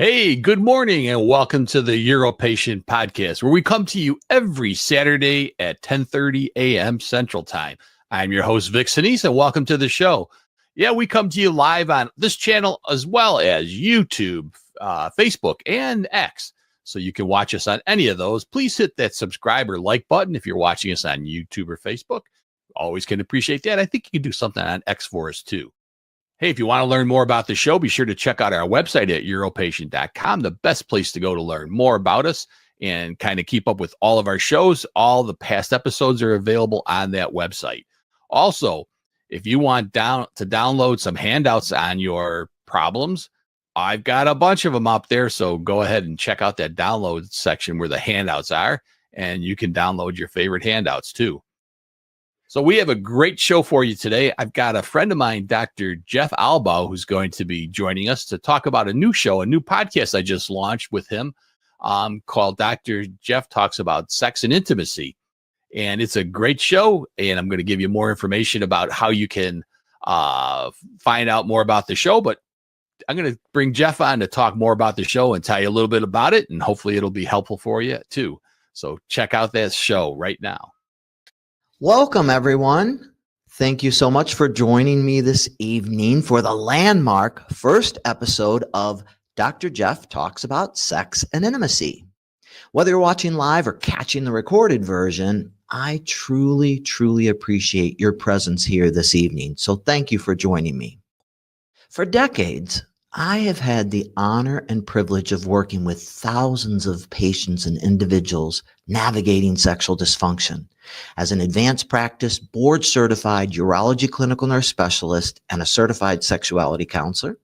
Hey, good morning and welcome to the UroPatient podcast, where we come to you every Saturday at 10:30 a.m. Central Time. I'm your host, Vic Sinise, and welcome to the show. Yeah, we come to you live on this channel as well as YouTube, Facebook, and X. So you can watch us on any of those. Please hit that subscribe or like button if you're watching us on YouTube or Facebook. Always can appreciate that. I think you can do something on X for us too. Hey, if you want to learn more about the show, be sure to check out our website at UroPatient.com, the best place to go to learn more about us and kind of keep up with all of our shows. All the past episodes are available on that website. Also, if you want to download some handouts on your problems, I've got a bunch of them up there. So go ahead and check out that download section where the handouts are, and you can download your favorite handouts too. So we have a great show for you today. I've got a friend of mine, Dr. Jeff Albaugh, who's going to be joining us to talk about a new show, a new podcast I just launched with him called Dr. Jeff Talks About Sex and Intimacy. And it's a great show, and I'm going to give you more information about how you can find out more about the show. But I'm going to bring Jeff on to talk more about the show and tell you a little bit about it, and hopefully it'll be helpful for you too. So check out that show right now. Welcome, everyone. Thank you so much for joining me this evening for the landmark first episode of Dr. Jeff Talks About Sex and Intimacy. Whether you're watching live or catching the recorded version, I truly, truly appreciate your presence here this evening. So thank you for joining me. For decades, I have had the honor and privilege of working with thousands of patients and individuals navigating sexual dysfunction. As an advanced practice, board-certified urology clinical nurse specialist and a certified sexuality counselor,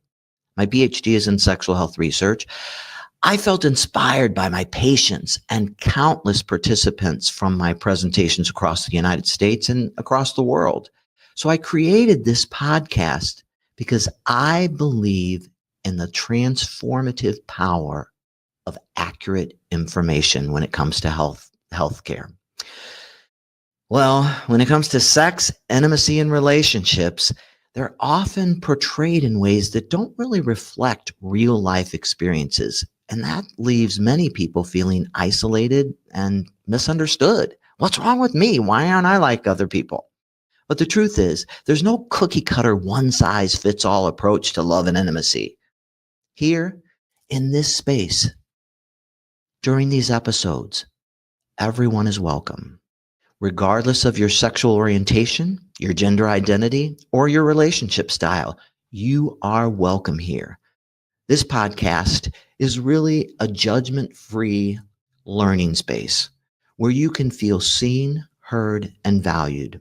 my PhD is in sexual health research, I felt inspired by my patients and countless participants from my presentations across the United States and across the world. So I created this podcast because I believe in the transformative power of accurate information when it comes to healthcare. Well, when it comes to sex, intimacy, and relationships, they're often portrayed in ways that don't really reflect real life experiences. And that leaves many people feeling isolated and misunderstood. What's wrong with me? Why aren't I like other people? But the truth is, there's no cookie cutter, one size fits all approach to love and intimacy. Here in this space, during these episodes, everyone is welcome. Regardless of your sexual orientation, your gender identity, or your relationship style, you are welcome here. This podcast is really a judgment-free learning space where you can feel seen, heard, and valued.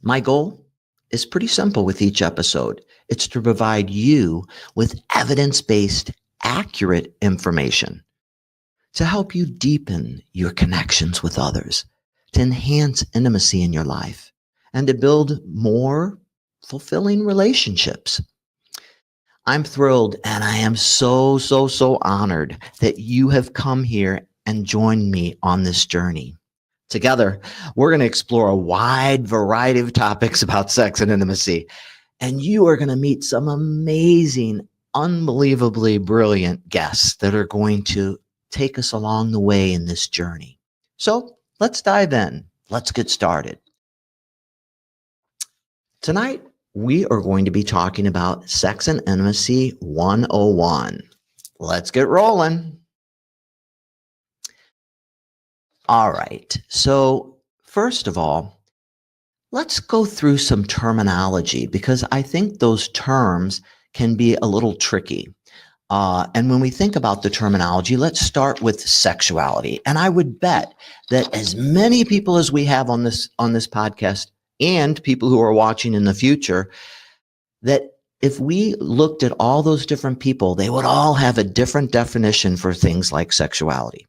My goal is pretty simple with each episode. It's to provide you with evidence-based, accurate information to help you deepen your connections with others, to enhance intimacy in your life, and to build more fulfilling relationships. I'm thrilled, and I am so honored that you have come here and joined me on this journey. Together, we're going to explore a wide variety of topics about sex and intimacy, and you are going to meet some amazing, unbelievably brilliant guests that are going to take us along the way in this journey. So let's dive in. Let's get started. Tonight, we are going to be talking about Sex and Intimacy 101. Let's get rolling. All right. So first of all, let's go through some terminology because I think those terms can be a little tricky. And when we think about the terminology, let's start with sexuality. And I would bet that as many people as we have on this podcast and people who are watching in the future, that if we looked at all those different people, they would all have a different definition for things like sexuality.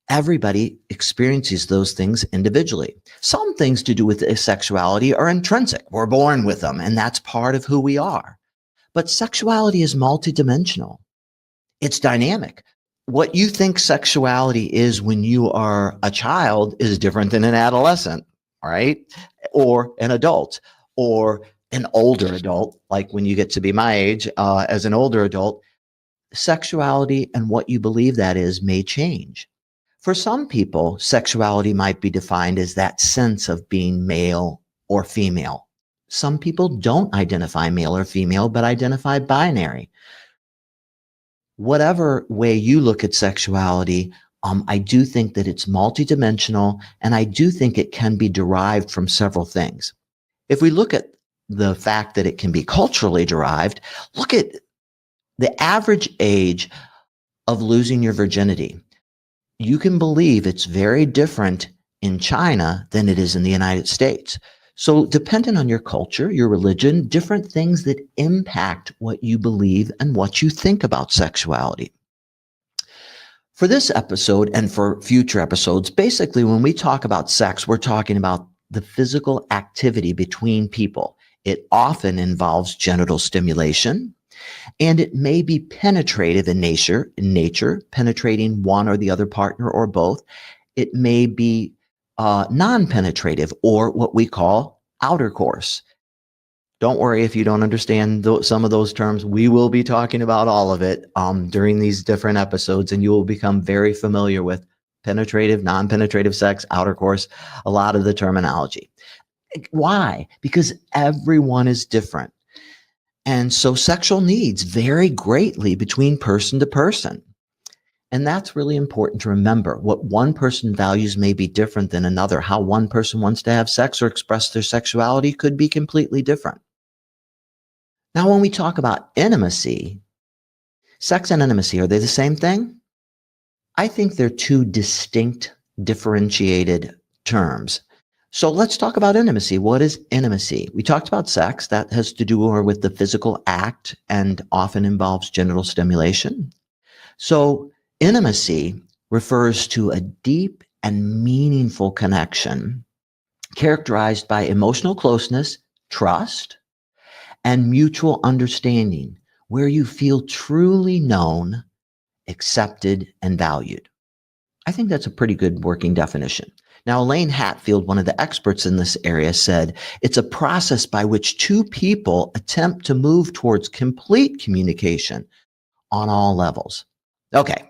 Everybody experiences those things individually. Some things to do with sexuality are intrinsic. We're born with them, and that's part of who we are. But sexuality is multidimensional. It's dynamic. What you think sexuality is when you are a child is different than an adolescent, right? Or an adult, or an older adult, like when you get to be my age, as an older adult. sexuality and what you believe that is may change. For some people, sexuality might be defined as that sense of being male or female. Some people don't identify male or female, but identify binary. Whatever way you look at sexuality, I do think that it's multidimensional, and I do think it can be derived from several things. If we look at the fact that it can be culturally derived, look at the average age of losing your virginity. You can believe it's very different in China than it is in the United States. So depending on your culture, your religion, different things that impact what you believe and what you think about sexuality. For this episode and for future episodes, basically when we talk about sex, we're talking about the physical activity between people. It often involves genital stimulation, and it may be penetrative in nature, penetrating one or the other partner or both. It may be non-penetrative, or what we call outer course. Don't worry if you don't understand some of those terms. We will be talking about all of it during these different episodes, and you will become very familiar with penetrative, non-penetrative sex, outer course, a lot of the terminology. Why? Because everyone is different. And so sexual needs vary greatly between person to person. And that's really important to remember. What one person values may be different than another. How one person wants to have sex or express their sexuality could be completely different. Now, when we talk about intimacy, sex and intimacy, are they the same thing? I think they're two distinct, differentiated terms. So let's talk about intimacy. What is intimacy? We talked about sex. That has to do more with the physical act and often involves genital stimulation. So intimacy refers to a deep and meaningful connection characterized by emotional closeness, trust, and mutual understanding, where you feel truly known, accepted, and valued. I think that's a pretty good working definition. Now, Elaine Hatfield, one of the experts in this area, said it's a process by which two people attempt to move towards complete communication on all levels. Okay,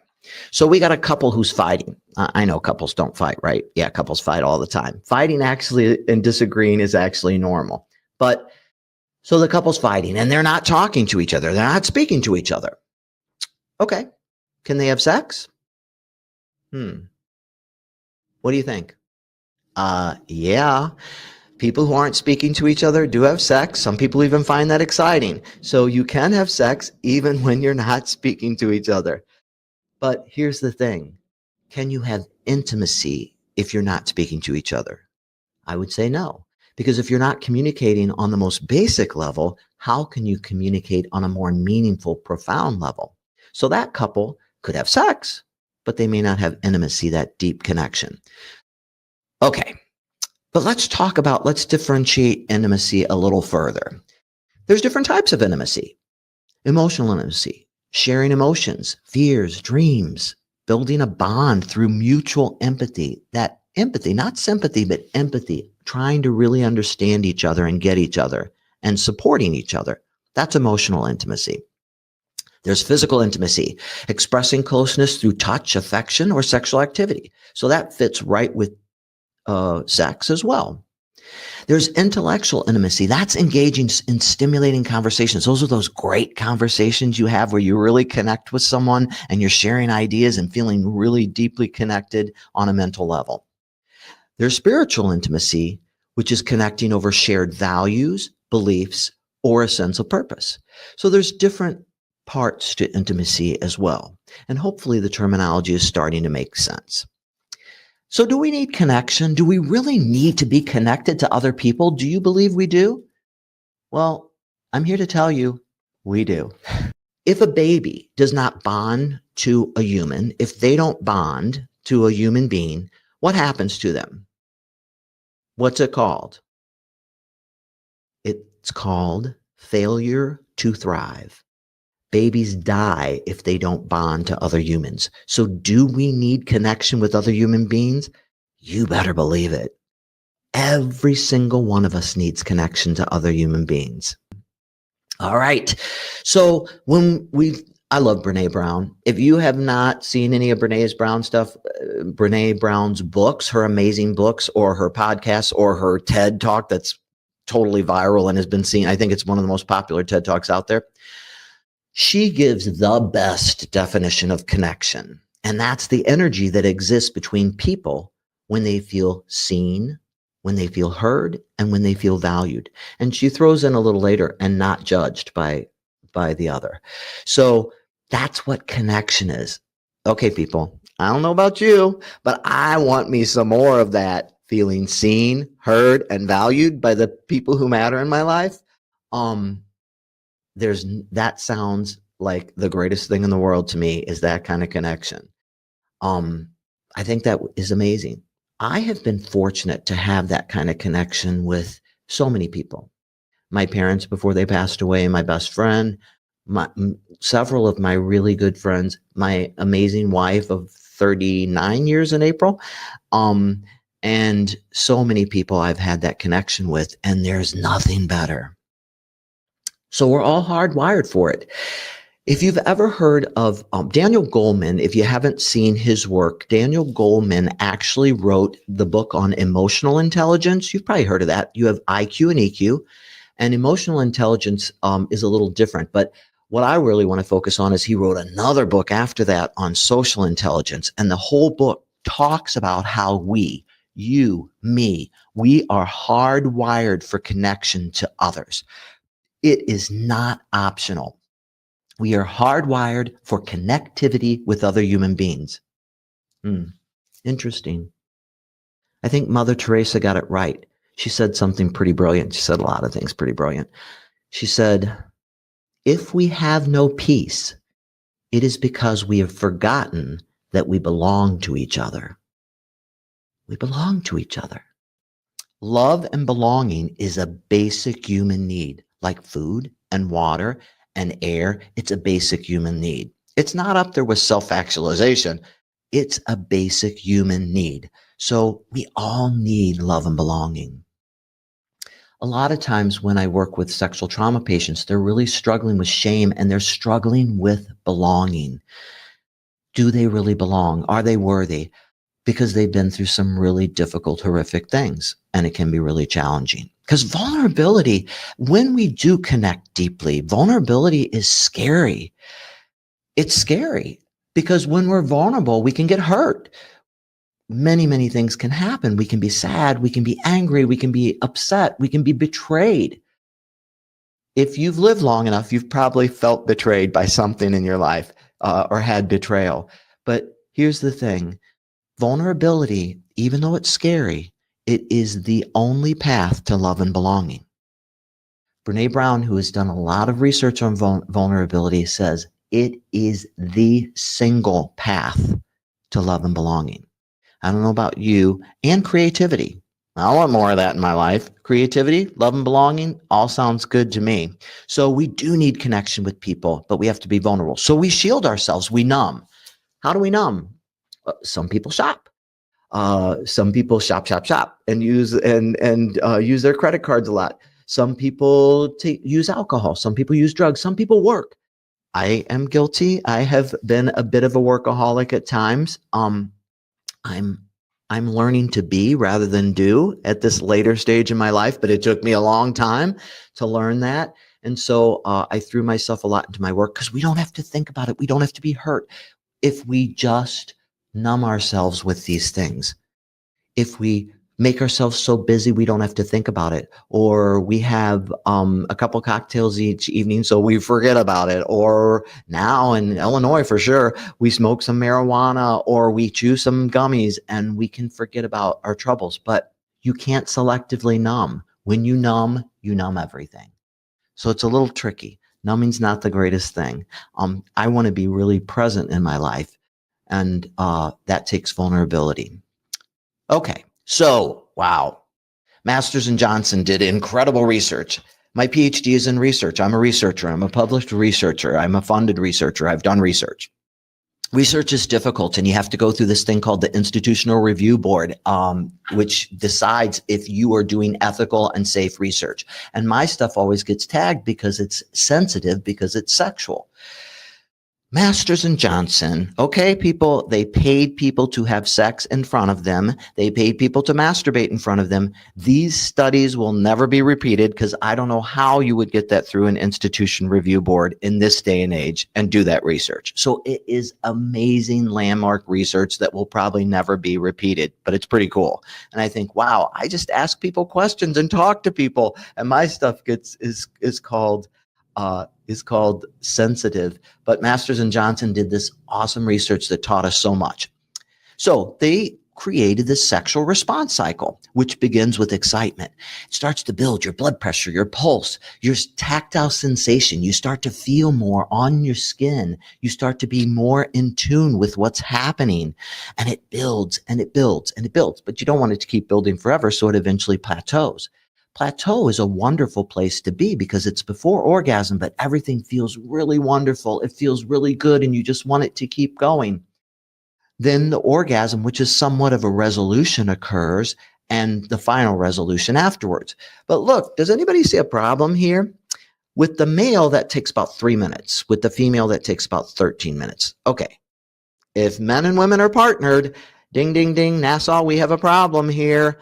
so we got a couple who's fighting. I know couples don't fight, right? Yeah, couples fight all the time. Fighting actually and disagreeing is actually normal. But so the couple's fighting and they're not talking to each other. They're not speaking to each other. Okay, can they have sex? What do you think? Yeah. People who aren't speaking to each other do have sex. Some people even find that exciting. So you can have sex even when you're not speaking to each other. But here's the thing. Can you have intimacy if you're not speaking to each other? I would say no. Because if you're not communicating on the most basic level, how can you communicate on a more meaningful, profound level? So that couple could have sex, but they may not have intimacy, that deep connection. Okay. But let's differentiate intimacy a little further. There's different types of intimacy. Emotional intimacy, sharing emotions, fears, dreams, building a bond through mutual empathy. That empathy, not sympathy, but empathy, trying to really understand each other and get each other and supporting each other. That's emotional intimacy. There's physical intimacy, expressing closeness through touch, affection, or sexual activity. So that fits right with sex as well. There's intellectual intimacy. That's engaging in stimulating conversations. Those are those great conversations you have where you really connect with someone and you're sharing ideas and feeling really deeply connected on a mental level. There's spiritual intimacy, which is connecting over shared values, beliefs, or a sense of purpose. So there's different parts to intimacy as well. And hopefully the terminology is starting to make sense. So do we need connection? Do we really need to be connected to other people? Do you believe we do? Well, I'm here to tell you we do. If a baby does not bond to a human, if they don't bond to a human being, what happens to them? What's it called? It's called failure to thrive. Babies die if they don't bond to other humans. So do we need connection with other human beings? You better believe it. Every single one of us needs connection to other human beings. All right. So when we've I love Brene Brown. If you have not seen any of Brene Brown's books, her amazing books, or her podcasts, or her TED Talk that's totally viral and has been seen, I think it's one of the most popular TED Talks out there. She gives the best definition of connection. And that's the energy that exists between people when they feel seen, when they feel heard, and when they feel valued. And she throws in a little later, and not judged by the other. So that's what connection is. Okay, people, I don't know about you, but I want me some more of that, feeling seen, heard, and valued by the people who matter in my life. That sounds like the greatest thing in the world to me, is that kind of connection. I think that is amazing. I have been fortunate to have that kind of connection with so many people. My parents before they passed away, my best friend, several of my really good friends, my amazing wife of 39 years in April, and so many people I've had that connection with, and there's nothing better. So we're all hardwired for it. If you've ever heard of Daniel Goleman, if you haven't seen his work, Daniel Goleman actually wrote the book on emotional intelligence. You've probably heard of that. You have IQ and EQ, and emotional intelligence is a little different. But what I really want to focus on is he wrote another book after that on social intelligence. And the whole book talks about how we, you, me, we are hardwired for connection to others. It is not optional. We are hardwired for connectivity with other human beings. Interesting. I think Mother Teresa got it right. She said something pretty brilliant. She said a lot of things pretty brilliant. She said, if we have no peace, it is because we have forgotten that we belong to each other. We belong to each other. Love and belonging is a basic human need, like food and water and air. It's a basic human need. It's not up there with self-actualization. It's a basic human need. So we all need love and belonging. A lot of times when I work with sexual trauma patients, they're really struggling with shame, and they're struggling with belonging. Do they really belong? Are they worthy? Because they've been through some really difficult, horrific things, and it can be really challenging. Because vulnerability, when we do connect deeply, vulnerability is scary. It's scary because when we're vulnerable, we can get hurt. Many, many things can happen. We can be sad. We can be angry. We can be upset. We can be betrayed. If you've lived long enough, you've probably felt betrayed by something in your life or had betrayal. But here's the thing. Vulnerability, even though it's scary, it is the only path to love and belonging. Brene Brown, who has done a lot of research on vulnerability, says it is the single path to love and belonging. I don't know about you, and creativity. I want more of that in my life. Creativity, love and belonging, all sounds good to me. So we do need connection with people, but we have to be vulnerable. So we shield ourselves, we numb. How do we numb? Some people shop. Some people shop and use their credit cards a lot. Some people use alcohol. Some people use drugs. Some people work. I am guilty. I have been a bit of a workaholic at times. I'm learning to be rather than do at this later stage in my life, but it took me a long time to learn that. And so I threw myself a lot into my work because we don't have to think about it. We don't have to be hurt if we just numb ourselves with these things. If we make ourselves so busy we don't have to think about it, or we have a couple cocktails each evening so we forget about it, or now in Illinois for sure, we smoke some marijuana or we chew some gummies and we can forget about our troubles. But you can't selectively numb. When you numb everything. So it's a little tricky. Numbing's not the greatest thing. I want to be really present in my life, and that takes vulnerability. Okay. So, wow. Masters and Johnson did incredible research. My PhD is in research. I'm a researcher. I'm a published researcher. I'm a funded researcher. I've done research. Research is difficult, and you have to go through this thing called the Institutional Review Board, which decides if you are doing ethical and safe research. And my stuff always gets tagged because it's sensitive, because it's sexual. Masters and Johnson, okay, people, they paid people to have sex in front of them. They paid people to masturbate in front of them. These studies will never be repeated because I don't know how you would get that through an institution review board in this day and age and do that research. So it is amazing landmark research that will probably never be repeated, but it's pretty cool. And I think, wow, I just ask people questions and talk to people, and my stuff is called sensitive. But Masters and Johnson did this awesome research that taught us so much. So they created this sexual response cycle, which begins with excitement. It starts to build your blood pressure, your pulse, your tactile sensation. You start to feel more on your skin. You start to be more in tune with what's happening. And it builds and it builds and it builds. But you don't want it to keep building forever, so it eventually plateaus. Plateau is a wonderful place to be because it's before orgasm, but everything feels really wonderful. It feels really good, and you just want it to keep going. Then the orgasm, which is somewhat of a resolution, occurs, and the final resolution afterwards. But look, does anybody see a problem here? With the male, that takes about 3 minutes. With the female, that takes about 13 minutes. Okay. If men and women are partnered, ding, ding, ding, NASA, we have a problem here.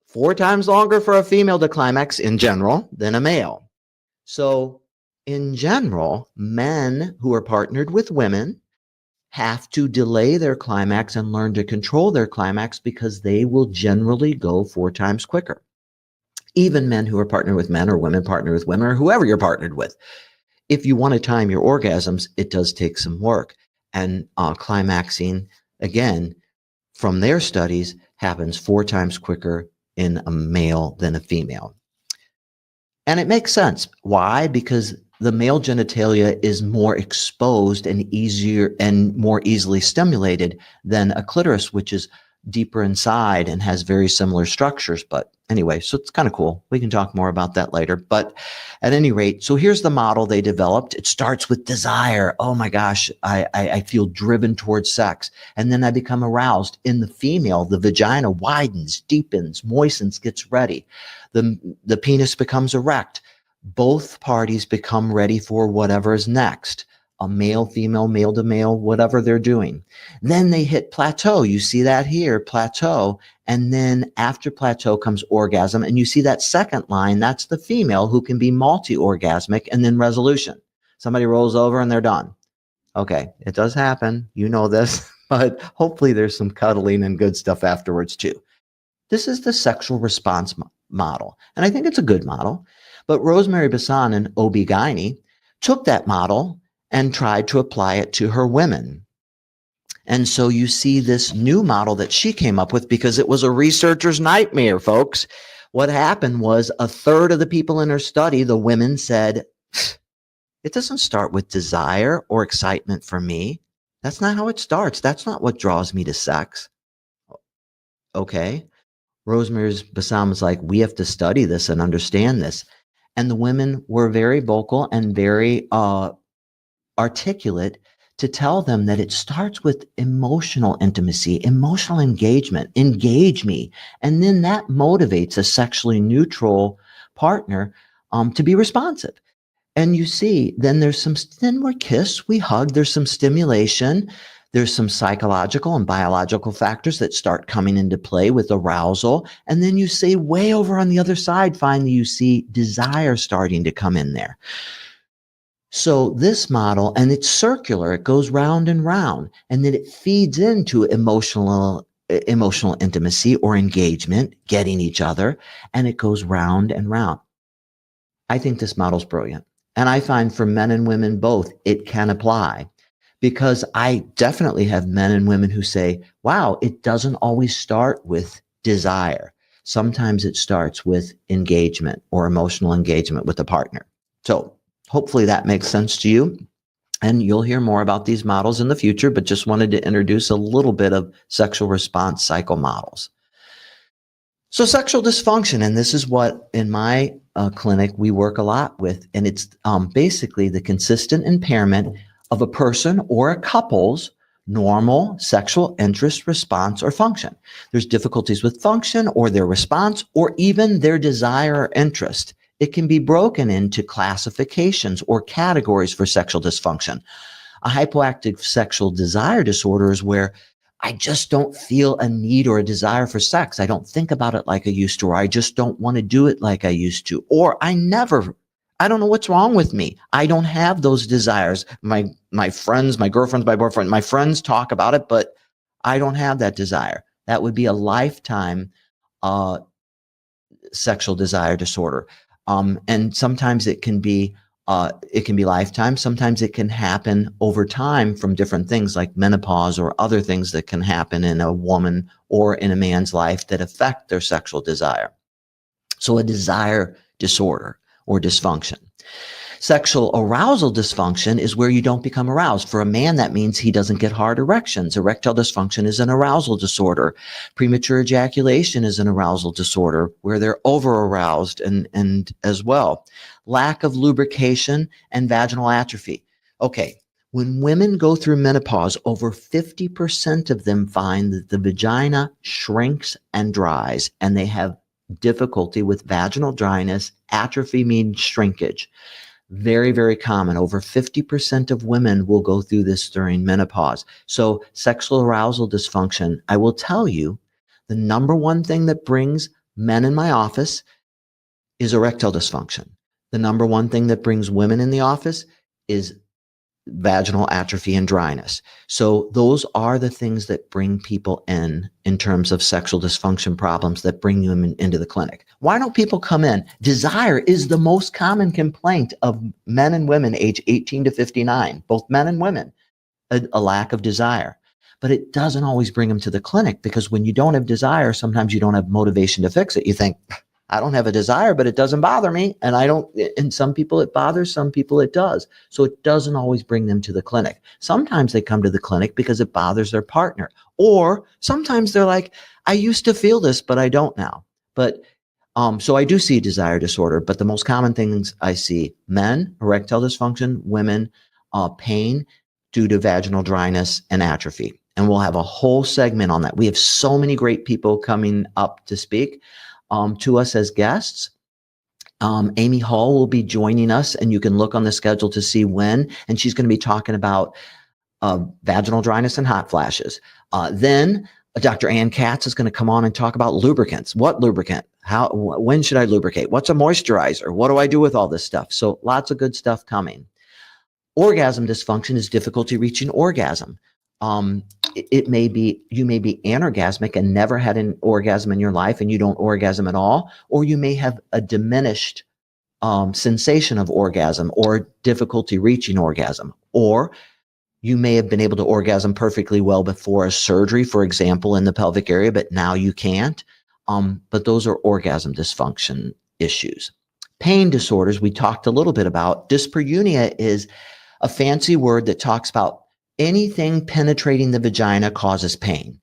4 times longer for a female to climax in general than a male. So in general, men who are partnered with women have to delay their climax and learn to control their climax because they will generally go 4 times quicker. Even men who are partnered with men or women partnered with women or whoever you're partnered with. If you want to time your orgasms, it does take some work. And climaxing, again, from their studies, happens 4 times quicker in a male than a female. And it makes sense. Why? Because the male genitalia is more exposed and easier and more easily stimulated than a clitoris, which is deeper inside and has very similar structures. But anyway, so it's kind of cool. We can talk more about that later. But at any rate, so here's the model they developed. It starts with desire. Oh my gosh, I feel driven towards sex. And then I become aroused. In the female, the vagina widens, deepens, moistens, gets ready. The penis becomes erect. Both parties become ready for whatever is next. A male, female, male to male, whatever they're doing. Then they hit plateau. You see that here, plateau. And then after plateau comes orgasm. And you see that second line, that's the female who can be multi-orgasmic, and then resolution. Somebody rolls over and they're done. Okay, it does happen. You know this, but hopefully there's some cuddling and good stuff afterwards too. This is the sexual response model. And I think it's a good model. But Rosemary Bassan and OB-GYN took that model and tried to apply it to her women. And so you see this new model that she came up with because it was a researcher's nightmare, folks. What happened was 1/3 of the people in her study, the women, said, it doesn't start with desire or excitement for me. That's not how it starts. That's not what draws me to sex. Okay. Rosemary Bassan was like, we have to study this and understand this. And the women were very vocal and very articulate to tell them that it starts with emotional intimacy, emotional engagement, engage me. And then that motivates a sexually neutral partner to be responsive. And you see, then we kiss, we hug, there's some stimulation, there's some psychological and biological factors that start coming into play with arousal. And then you see way over on the other side, finally you see desire starting to come in there. So this model, and it's circular, it goes round and round, and then it feeds into emotional intimacy or engagement, getting each other, and it goes round and round. I think this model's brilliant. And I find for men and women both, it can apply, because I definitely have men and women who say, wow, it doesn't always start with desire. Sometimes it starts with engagement or emotional engagement with a partner. So hopefully that makes sense to you. And you'll hear more about these models in the future, but just wanted to introduce a little bit of sexual response cycle models. So sexual dysfunction, and this is what in my clinic we work a lot with, and it's basically the consistent impairment of a person or a couple's normal sexual interest, response, or function. There's difficulties with function or their response or even their desire or interest. It can be broken into classifications or categories for sexual dysfunction. A hypoactive sexual desire disorder is where I just don't feel a need or a desire for sex. I don't think about it like I used to, or I just don't want to do it like I used to, or I don't know what's wrong with me. I don't have those desires. My friends, my girlfriends, my boyfriend, my friends talk about it, but I don't have that desire. That would be a lifetime sexual desire disorder. And sometimes it can be lifetime. Sometimes it can happen over time from different things like menopause or other things that can happen in a woman or in a man's life that affect their sexual desire. So a desire disorder or dysfunction. Sexual arousal dysfunction is where you don't become aroused. For a man, that means he doesn't get hard erections. Erectile dysfunction is an arousal disorder. Premature ejaculation is an arousal disorder where they're over-aroused and as well. Lack of lubrication and vaginal atrophy. Okay, when women go through menopause, over 50% of them find that the vagina shrinks and dries, and they have difficulty with vaginal dryness. Atrophy means shrinkage. Very, very common. Over 50% of women will go through this during menopause. So sexual arousal dysfunction, I will tell you, the number one thing that brings men in my office is erectile dysfunction. The number one thing that brings women in the office is vaginal atrophy and dryness. So those are the things that bring people in terms of sexual dysfunction problems that bring them into the clinic. Why don't people come in? Desire is the most common complaint of men and women age 18 to 59, both men and women, a lack of desire. But it doesn't always bring them to the clinic, because when you don't have desire, sometimes you don't have motivation to fix it. You think, I don't have a desire, but it doesn't bother me. And some people it bothers, some people it does. So it doesn't always bring them to the clinic. Sometimes they come to the clinic because it bothers their partner. Or sometimes they're like, I used to feel this, but I don't now. But so I do see desire disorder, but the most common things I see: men, erectile dysfunction; women, pain due to vaginal dryness and atrophy. And we'll have a whole segment on that. We have so many great people coming up to speak to us as guests. Amy Hall will be joining us, and you can look on the schedule to see when, and she's going to be talking about vaginal dryness and hot flashes. Then Dr. Ann Katz is going to come on and talk about lubricants. What lubricant? When should I lubricate? What's a moisturizer? What do I do with all this stuff? So lots of good stuff coming. Orgasm dysfunction is difficulty reaching orgasm. You may be anorgasmic and never had an orgasm in your life, and you don't orgasm at all, or you may have a diminished sensation of orgasm or difficulty reaching orgasm, or you may have been able to orgasm perfectly well before a surgery, for example, in the pelvic area, but now you can't. But those are orgasm dysfunction issues. Pain disorders, we talked a little bit about. Dyspareunia is a fancy word that talks about anything penetrating the vagina causes pain.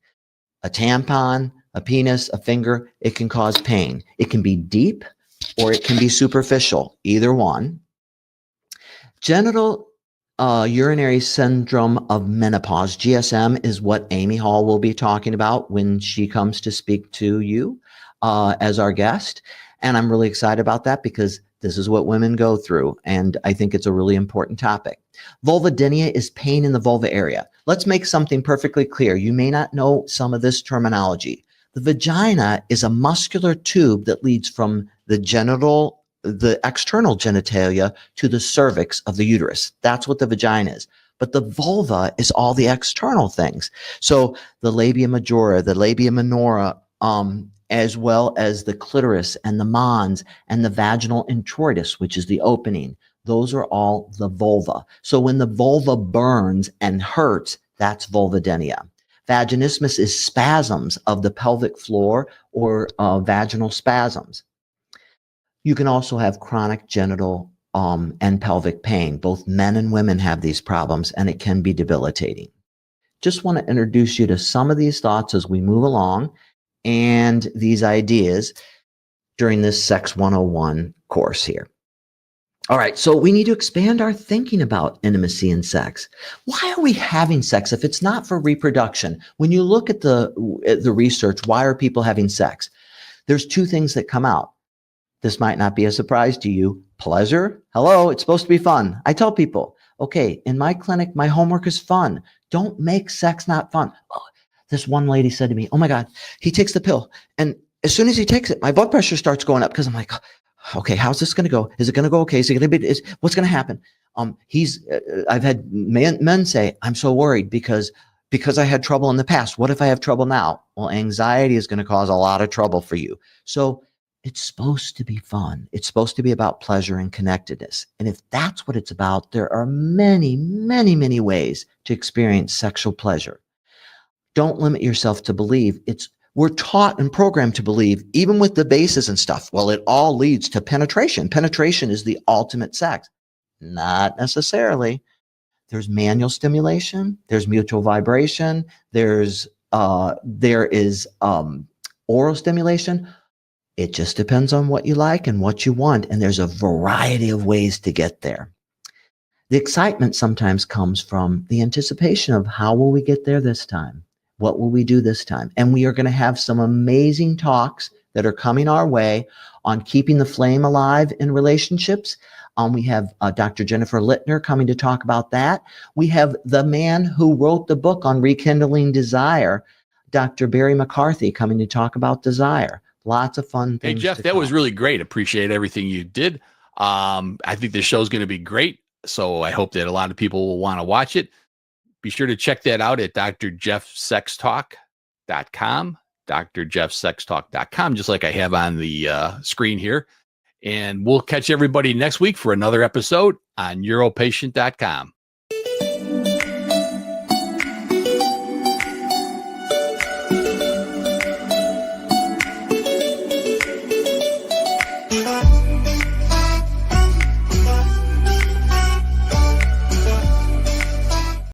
A tampon, a penis, a finger, it can cause pain. It can be deep or it can be superficial, either one. Genital urinary syndrome of menopause, GSM, is what Amy Hall will be talking about when she comes to speak to you as our guest. And I'm really excited about that because this is what women go through, and I think it's a really important topic. Vulvodynia is pain in the vulva area. Let's make something perfectly clear. You may not know some of this terminology. The vagina is a muscular tube that leads from the external genitalia to the cervix of the uterus. That's what the vagina is. But the vulva is all the external things. So the labia majora, the labia minora, as well as the clitoris and the mons and the vaginal introitus, which is the opening. Those are all the vulva. So when the vulva burns and hurts, that's vulvodynia. Vaginismus is spasms of the pelvic floor or vaginal spasms. You can also have chronic genital and pelvic pain. Both men and women have these problems, and it can be debilitating. Just want to introduce you to some of these thoughts as we move along and these ideas during this Sex 101 course here. All right, so we need to expand our thinking about intimacy and sex. Why are we having sex if it's not for reproduction? When you look at the research, why are people having sex? There's two things that come out. This might not be a surprise to you. Pleasure. Hello, it's supposed to be fun. I tell people, Okay, in my clinic, my homework is fun. Don't make sex not fun. Oh, this one lady said to me, oh my God, he takes the pill. And as soon as he takes it, my blood pressure starts going up because I'm like, okay, how's this going to go? Is it going to go okay? Is it going to be, what's going to happen? I've had men say, I'm so worried because I had trouble in the past. What if I have trouble now? Well, anxiety is going to cause a lot of trouble for you. So it's supposed to be fun. It's supposed to be about pleasure and connectedness. And if that's what it's about, there are many, many, many ways to experience sexual pleasure. Don't limit yourself to believe. We're taught and programmed to believe, even with the bases and stuff, well, it all leads to penetration. Penetration is the ultimate sex. Not necessarily. There's manual stimulation. There's mutual vibration. There is oral stimulation. It just depends on what you like and what you want. And there's a variety of ways to get there. The excitement sometimes comes from the anticipation of how will we get there this time? What will we do this time? And we are going to have some amazing talks that are coming our way on keeping the flame alive in relationships. We have Dr. Jennifer Littner coming to talk about that. We have the man who wrote the book on rekindling desire, Dr. Barry McCarthy, coming to talk about desire. Lots of fun things. Hey, Jeff, that was really great. Appreciate everything you did. I think the show's going to be great. So I hope that a lot of people will want to watch it. Be sure to check that out at drjeffsextalk.com, drjeffsextalk.com, just like I have on the screen here. And we'll catch everybody next week for another episode on UroPatient.com.